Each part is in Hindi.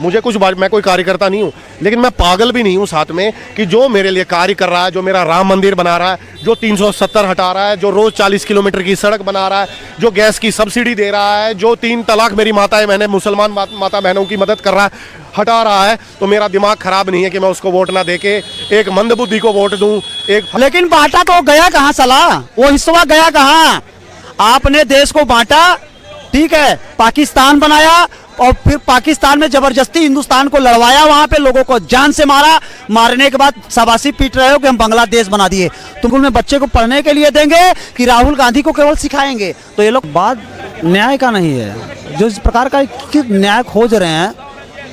मुझे कुछ मैं कोई कार्यकर्ता नहीं हूँ, लेकिन मैं पागल भी नहीं हूँ साथ में कि जो मेरे लिए कार्य कर रहा है, जो मेरा राम मंदिर बना रहा है, जो 370 हटा रहा है, जो रोज 40 किलोमीटर की सड़क बना रहा है, जो गैस की सब्सिडी दे रहा है, जो 3 तलाक मेरी माताएं बहनें मुसलमान माता बहनों की मदद कर रहा है, हटा रहा है, तो मेरा दिमाग खराब नहीं है कि मैं उसको वोट ना देके एक मंदबुद्धि को वोट दूं। लेकिन बांटा तो गया कहाँ सला, वो हिस्सा गया कहाँ? आपने देश को बांटा, ठीक है, पाकिस्तान बनाया और फिर पाकिस्तान में जबरदस्ती हिंदुस्तान को लड़वाया, वहां पे लोगों को जान से मारा, मारने के बाद शाबाशी पीट रहे हो कि हम बांग्लादेश बना दिए। तुम में बच्चे को पढ़ने के लिए देंगे कि राहुल गांधी को केवल सिखाएंगे? तो ये लोग बात न्याय का नहीं है, जो इस प्रकार का न्याय खोज रहे हैं,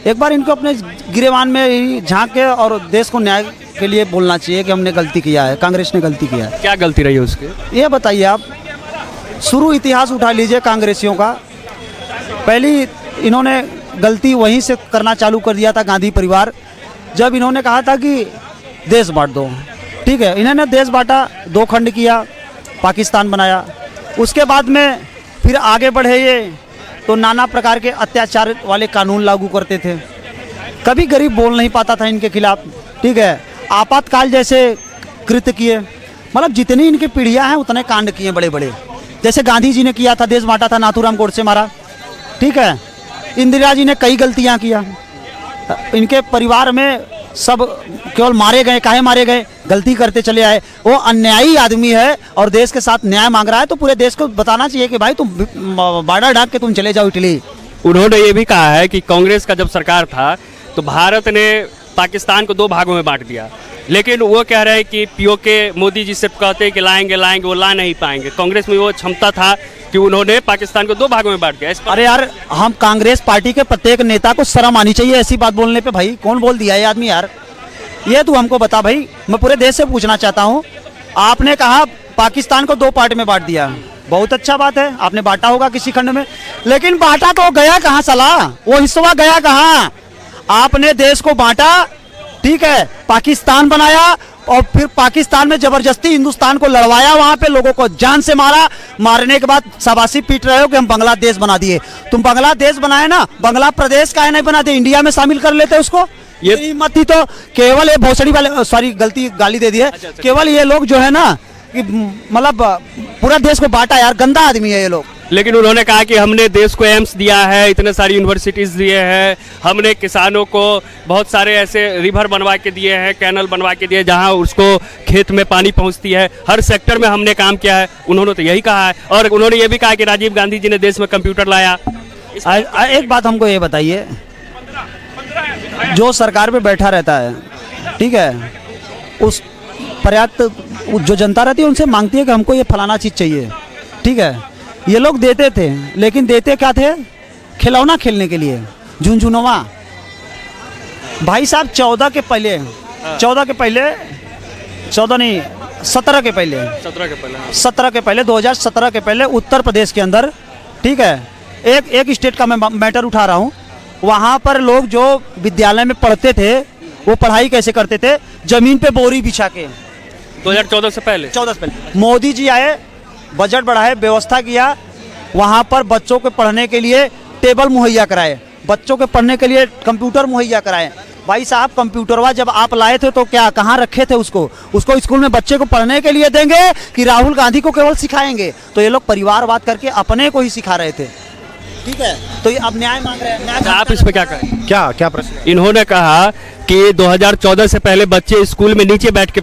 एक बार इनको अपने गिरेबान में ही झांक के और देश को न्याय के लिए बोलना चाहिए कि हमने गलती किया है, कांग्रेस ने गलती किया है। क्या गलती रही है उसकी, ये बताइए आप। शुरू इतिहास उठा लीजिए कांग्रेसियों का, पहली इन्होंने गलती वहीं से करना चालू कर दिया था गांधी परिवार, जब इन्होंने कहा था कि देश बांट दो, ठीक है, इन्होंने देश बांटा, 2 खंड किया, पाकिस्तान बनाया। उसके बाद में फिर आगे बढ़े ये तो नाना प्रकार के अत्याचार वाले कानून लागू करते थे, कभी गरीब बोल नहीं पाता था इनके खिलाफ, ठीक है, आपातकाल जैसे कृत्य किए, मतलब जितनी इनकी पीढ़ियां हैं उतने कांड किए बड़े बड़े, जैसे गांधी जी ने किया था, देश बांटा था, नाथूराम गोडसे मारा, ठीक है, इंदिरा जी ने कई गलतियां किया, इनके परिवार में सब केवल मारे गए, काहे मारे गए, गलती करते चले आए। वो अन्यायी आदमी है और देश के साथ न्याय मांग रहा है, तो पूरे देश को बताना चाहिए कि भाई तुम बाड़ा ढाक के तुम चले जाओ इटली। उन्होंने ये भी कहा है कि कांग्रेस का जब सरकार था तो भारत ने पाकिस्तान को 2 भागों में बांट दिया, लेकिन वो कह रहे हैं कि पीओके मोदी जी से कहते हैं कि लाएंगे लाएंगे, वो ला नहीं पाएंगे। कांग्रेस में वो क्षमता था कि उन्होंने पाकिस्तान को 2 भागों में बांट दिया। अरे यार, हम कांग्रेस पार्टी के प्रत्येक नेता को शर्म आनी चाहिए ऐसी बात बोलने पे। भाई कौन बोल दिया ये आदमी यार, ये तू हमको बता भाई। मैं पूरे देश से पूछना चाहता हूँ, आपने कहा पाकिस्तान को 2 पार्ट में बांट दिया, बहुत अच्छा बात है, आपने बांटा होगा किसी खंड में, लेकिन बांटा तो गया कहाँ सला, वो हिस्सा गया कहाँ? आपने देश को बांटा, ठीक है, पाकिस्तान बनाया और फिर पाकिस्तान में जबरदस्ती हिंदुस्तान को लड़वाया, वहां पे लोगों को जान से मारा, मारने के बाद शाबाशी पीट रहे हो कि हम बांग्लादेश बना दिए। तुम बांग्लादेश बनाए ना, बांग्ला प्रदेश काहे नहीं बनाते, इंडिया में शामिल कर लेते उसको? ये हिम्मत थी तो केवल ये भोसड़ी वाले, सॉरी गलती गाली दे दी है, केवल ये लोग जो है ना कि मतलब पूरा देश को बांटा यार, गंदा आदमी है ये लोग। लेकिन उन्होंने कहा कि हमने देश को एम्स दिया है, इतने सारी यूनिवर्सिटीज दिए हैं, हमने किसानों को बहुत सारे ऐसे रिवर बनवा के दिए हैं, कैनल बनवा के दिए जहां उसको खेत में पानी पहुंचती है, हर सेक्टर में हमने काम किया है। उन्होंने तो यही कहा है, और उन्होंने ये भी कहा कि राजीव गांधी जी ने देश में कंप्यूटर लाया। एक बात हमको ये बताइए, जो सरकार पे बैठा रहता है, ठीक है, उस पर्याप्त जो जनता रहती है उनसे मांगती है कि हमको ये फलाना चीज़ चाहिए, ठीक है, ये लोग देते थे, लेकिन देते क्या थे? खिलौना खेलने के लिए, झुनझुनवा। भाई साहब 14 के पहले 14 के पहले 14 नहीं 17 के पहले 17 के पहले 2017 के पहले उत्तर प्रदेश के अंदर, ठीक है, एक स्टेट का मैं मैटर उठा रहा हूँ, वहाँ पर लोग जो विद्यालय में पढ़ते थे वो पढ़ाई कैसे करते थे? जमीन पे बोरी बिछा के। 2014 से पहले 14 से पहले मोदी जी आए, बजट बढ़ाए, व्यवस्था किया, वहाँ पर बच्चों के पढ़ने के लिए टेबल मुहैया कराए, बच्चों के पढ़ने के लिए कंप्यूटर मुहैया कराए। भाई साहब कंप्यूटरवा जब आप लाए थे तो क्या कहाँ रखे थे उसको स्कूल में बच्चे को पढ़ने के लिए देंगे कि राहुल गांधी को केवल सिखाएंगे? तो ये लोग परिवारवाद करके अपने को ही सिखा रहे थे, ठीक है, तो ये अब न्याय मांग रहे हैं। आप इस पे क्या कहें? क्या प्रश्न? इन्होंने कहा कि 2014 से पहले बच्चे स्कूल में नीचे बैठ के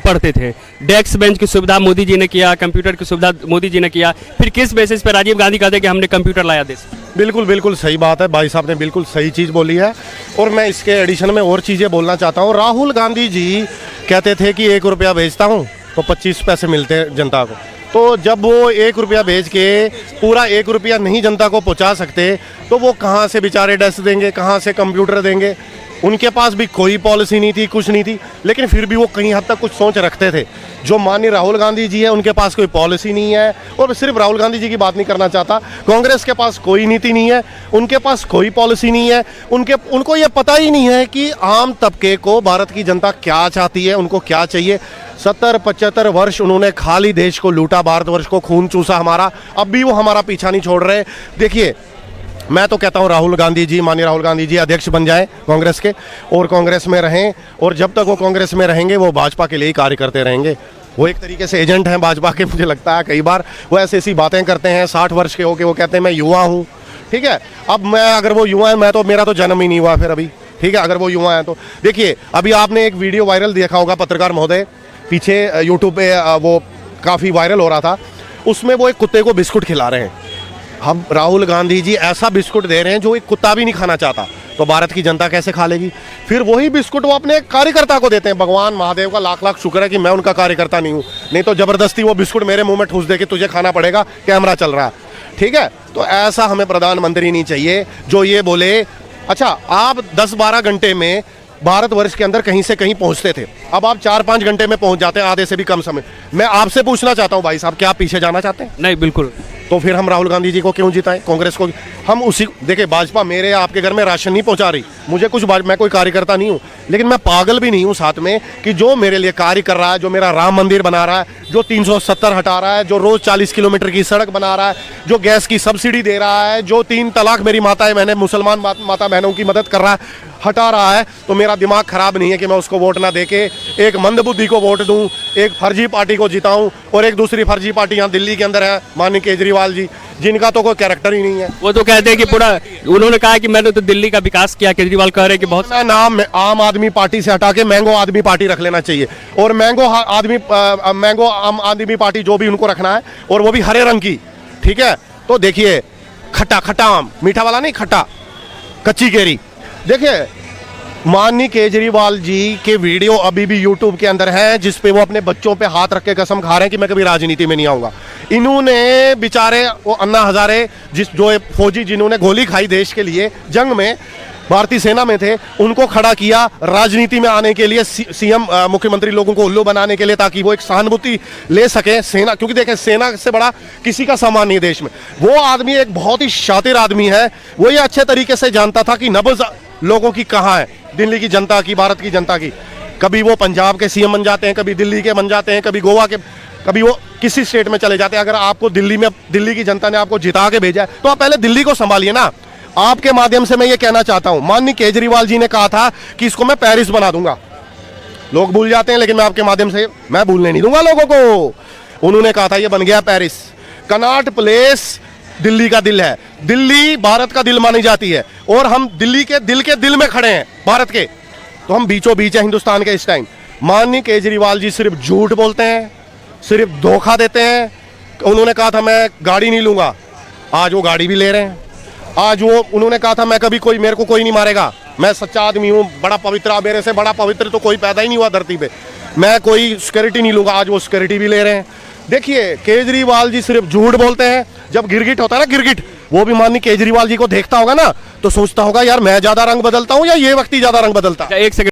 पढ़ते थे, डेस्क बेंच की सुविधा मोदी जी ने किया, कंप्यूटर की सुविधा मोदी जी ने किया, फिर किस बेसिस पे राजीव गांधी कहते कि हमने कंप्यूटर लाया देश? बिल्कुल सही बात है, भाई साहब ने बिल्कुल सही चीज़ बोली है, और मैं इसके एडिशन में और चीज़ें बोलना चाहता हूँ। राहुल गांधी जी कहते थे कि 1 रुपया भेजता हूँ तो 25 पैसे मिलते हैं जनता को, तो जब वो 1 रुपया भेज के पूरा 1 रुपया नहीं जनता को पहुँचा सकते तो वो कहाँ से बेचारे डेस्क देंगे, कहाँ से कंप्यूटर देंगे? उनके पास भी कोई पॉलिसी नहीं थी, कुछ नहीं थी, लेकिन फिर भी वो कहीं हद तक कुछ सोच रखते थे। जो माननीय राहुल गांधी जी है उनके पास कोई पॉलिसी नहीं है, और सिर्फ राहुल गांधी जी की बात नहीं करना चाहता, कांग्रेस के पास कोई नीति नहीं है, उनके पास कोई पॉलिसी नहीं है, उनको ये पता ही नहीं है कि आम तबके को भारत की जनता क्या चाहती है, उनको क्या चाहिए। 70-75 वर्ष उन्होंने खाली देश को लूटा, भारतवर्ष को खून चूसा हमारा, अब भी वो हमारा पीछा नहीं छोड़ रहे। देखिए मैं तो कहता हूं राहुल गांधी जी, माननीय राहुल गांधी जी अध्यक्ष बन जाएं कांग्रेस के और कांग्रेस में रहें, और जब तक वो कांग्रेस में रहेंगे वो भाजपा के लिए ही कार्य करते रहेंगे। वो एक तरीके से एजेंट हैं भाजपा के, मुझे लगता है कई बार वो ऐसी ऐसी बातें करते हैं 60 वर्ष के होके, वो कहते हैं मैं युवा हूँ, ठीक है। अब मैं अगर वो युवा है, मैं तो मेरा तो जन्म ही नहीं हुआ फिर अभी, ठीक है, अगर वो युवा है तो। देखिए अभी आपने एक वीडियो वायरल देखा होगा, पत्रकार महोदय पीछे यूट्यूब पे वो काफ़ी वायरल हो रहा था, उसमें वो एक कुत्ते को बिस्कुट खिला रहे हैं। हम राहुल गांधी जी ऐसा बिस्कुट दे रहे हैं जो एक कुत्ता भी नहीं खाना चाहता, तो भारत की जनता कैसे खा लेगी? फिर वही बिस्कुट वो अपने कार्यकर्ता को देते हैं। भगवान महादेव का लाख लाख शुक्र है कि मैं उनका कार्यकर्ता नहीं हूँ, नहीं तो जबरदस्ती वो बिस्कुट मेरे मुंह में ठूस दे के तुझे खाना पड़ेगा, कैमरा चल रहा है, ठीक है। तो ऐसा हमें प्रधानमंत्री नहीं चाहिए जो ये बोले। अच्छा, आप 10-12 घंटे में भारतवर्ष के अंदर कहीं से कहीं पहुंचते थे, अब आप 4-5 घंटे में पहुंच जाते हैं, आधे से भी कम समय। मैं आपसे पूछना चाहता हूं भाई साहब, क्या आप पीछे जाना चाहते हैं? नहीं, बिल्कुल। तो फिर हम राहुल गांधी जी को क्यों जिताएं, कांग्रेस को? हम उसी, देखिए भाजपा मेरे आपके घर में राशन नहीं पहुंचा रही, मुझे कुछ, मैं कोई कार्यकर्ता नहीं हूं, लेकिन मैं पागल भी नहीं हूं साथ में कि जो मेरे लिए कार्य कर रहा है, जो मेरा राम मंदिर बना रहा है, जो 370 हटा रहा है, जो रोज 40 किलोमीटर की सड़क बना रहा है, जो गैस की सब्सिडी दे रहा है, जो 3 तलाक मेरी माताएं बहनें मुसलमान माता बहनों की मदद कर रहा है, हटा रहा है, तो मेरा दिमाग खराब नहीं है कि मैं उसको वोट ना देके एक मंदबुद्धि को वोट दूं, एक फर्जी पार्टी को जिताऊं। और एक दूसरी फर्जी पार्टी यहाँ दिल्ली के अंदर है, माननीय केजरीवाल जी, जिनका तो कोई कैरेक्टर ही नहीं है। वो तो कहते हैं कि पूरा, उन्होंने कहा कि मैंने तो दिल्ली का विकास किया, केजरीवाल कह रहे हैं कि बहुत। नाम आम आदमी पार्टी से हटा के मैंगो आदमी पार्टी रख लेना चाहिए, और मैंगो आम आदमी पार्टी जो भी उनको रखना है, और वो भी हरे रंग की, ठीक है। तो देखिए खट्टा खट्टा आम, मीठा वाला नहीं, खट्टा, कच्ची केरी। देखिए माननीय केजरीवाल जी के वीडियो अभी भी यूट्यूब के अंदर है, जिसपे वो अपने बच्चों पे हाथ रख के कसम खा रहे हैं कि मैं कभी राजनीति में नहीं आऊंगा। इन्होंने बेचारे वो अन्ना हजारे, जो फौजी जिन्होंने गोली खाई देश के लिए जंग में, भारतीय सेना में थे, उनको खड़ा किया राजनीति में आने के लिए, सीएम मुख्यमंत्री लोगों को उल्लू बनाने के लिए, ताकि वो एक सहानुभूति ले सके सेना, क्योंकि देखें सेना से बड़ा किसी का सामान नहीं देश में। वो आदमी एक बहुत ही शातिर आदमी है, वो ये अच्छे तरीके से जानता था कि नब्ज लोगों की कहाँ है, दिल्ली की जनता की, भारत की जनता की। कभी वो पंजाब के सीएम बन जाते हैं, कभी दिल्ली के बन जाते हैं, कभी गोवा के, कभी वो किसी स्टेट में चले जाते हैं। अगर आपको दिल्ली की जनता ने आपको जिता के भेजा है, तो आप पहले दिल्ली को संभालिए ना। आपके माध्यम से मैं ये कहना चाहता हूं, माननीय केजरीवाल जी ने कहा था कि इसको मैं पेरिस बना दूंगा। लोग भूल जाते हैं, लेकिन मैं आपके माध्यम से मैं भूलने नहीं दूंगा लोगों को। उन्होंने कहा था ये बन गया पेरिस। कनॉट प्लेस दिल्ली का दिल है, दिल्ली भारत का दिल मानी जाती है, और हम दिल्ली के दिल में खड़े हैं भारत के, तो हम बीचों बीच है हिंदुस्तान के इस टाइम। माननीय केजरीवाल जी सिर्फ झूठ बोलते हैं, सिर्फ धोखा देते हैं। उन्होंने कहा था मैं गाड़ी नहीं लूंगा, आज वो गाड़ी भी ले रहे हैं। आज वो उन्होंने कहा था मैं कभी मेरे को कोई नहीं मारेगा, मैं सच्चा आदमी हूँ, बड़ा पवित्र, मेरे से बड़ा पवित्र तो कोई पैदा ही नहीं हुआ धरती पे, मैं कोई सिक्योरिटी नहीं लूंगा, आज वो सिक्योरिटी भी ले रहे हैं। देखिए केजरीवाल जी सिर्फ झूठ बोलते हैं। जब गिरगिट होता है ना, गिरगिट, वो भी माननीय केजरीवाल जी को देखता होगा ना, तो सोचता होगा यार मैं ज्यादा रंग बदलता हूँ या ये व्यक्ति ज्यादा रंग बदलता है। एक सेकंड।